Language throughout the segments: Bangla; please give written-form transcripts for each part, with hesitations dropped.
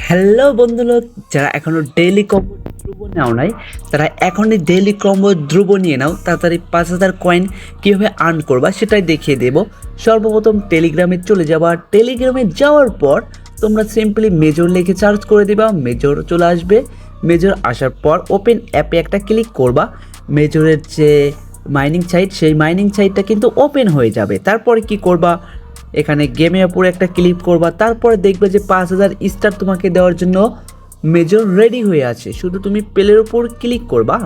হ্যালো বন্ধুরা, যারা এখনো ডেইলি কম্বো ধ্রুব নাও নাই তারা এখনই ডেইলি কম্বো ধ্রুব নিয়ে নাও। তাড়াতাড়ি 5,000 কয়েন কীভাবে আর্ন করবা সেটাই দেখিয়ে দেব। সর্বপ্রথম টেলিগ্রামে চলে যাবা। টেলিগ্রামে যাওয়ার পর তোমরা সিম্পলি মেজর লিখে সার্চ করে দিবা, মেজর চলে আসবে। মেজর আসার পর ওপেন অ্যাপে একটা ক্লিক করবা। মেজরের যে মাইনিং সাইট সেই মাইনিং সাইটটা কিন্তু ওপেন হয়ে যাবে। তারপরে কি করবা, এখানে গেমে উপরে একটা ক্লিক করবা। তারপরে দেখবে যে 5,000 স্টার তোমাকে দেওয়ার জন্য মেজর রেডি হয়ে আছে। শুধু তুমি প্লের উপর ক্লিক করবা।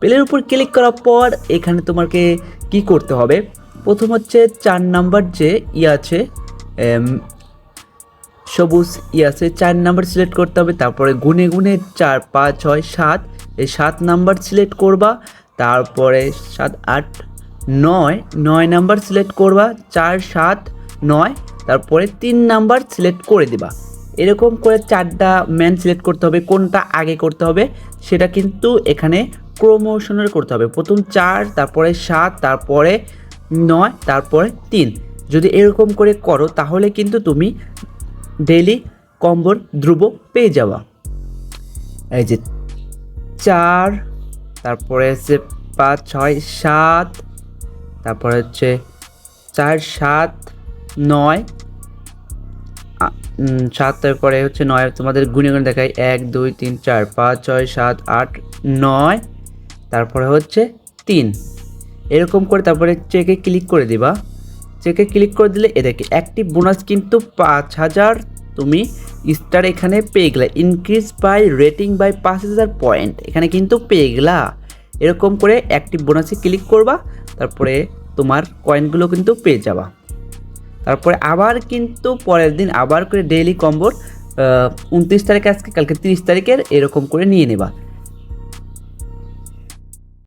প্লের উপর ক্লিক করার পর এখানে তোমাকে কি করতে হবে, প্রথম হচ্ছে 4 নাম্বার যে আছে সবুজ আছে, 4 নাম্বার সিলেক্ট করতে হবে। তারপরে গুনে গুনে 4 5 6 7 এই 7 নাম্বার সিলেক্ট করবা। তারপরে 7 8 9 নাম্বার সিলেক্ট করবা, 4 7 9। তারপরে 3 নাম্বার সিলেক্ট করে দিবা। এরকম করে 4টা ম্যান সিলেক্ট করতে হবে। কোনটা আগে করতে হবে সেটা কিন্তু এখানে প্রমোশনের করতে হবে। প্রথম 4, তারপরে 7, তারপরে 9, তারপরে 3। যদি এরকম করে করো তাহলে কিন্তু তুমি ডেইলি কম্বোর ধ্রুব পেয়ে যাওয়া। এই যে 4, তারপরে হচ্ছে 5 6 7, তারপরে হচ্ছে 4 7 9 7, তারপরে হচ্ছে 9। তোমাদের গুনে গুনে দেখায় 1 2 3 4 5 6 7 8 9, তারপরে হচ্ছে 3। এরকম করে তারপরে চেকে ক্লিক করে দিবা। চেকে ক্লিক করে দিলে এদেরকে অ্যাক্টিভ বোনাস কিন্তু 5,000 তুমি স্টার এখানে পেয়ে গেলা। Increase by rating by 5,000 point এখানে কিন্তু পেয়ে গেলা। এরকম করে অ্যাক্টিভ বোনাসে ক্লিক করবা, তারপরে তোমার কয়েনগুলো কিন্তু পেয়ে যাবা। তারপরে আবার কিন্তু পরের দিন আবার করে ডেইলি কম্বোর 29 তারিখে আজকে, কালকে 30 তারিখের এরকম করে নিয়ে নেবা।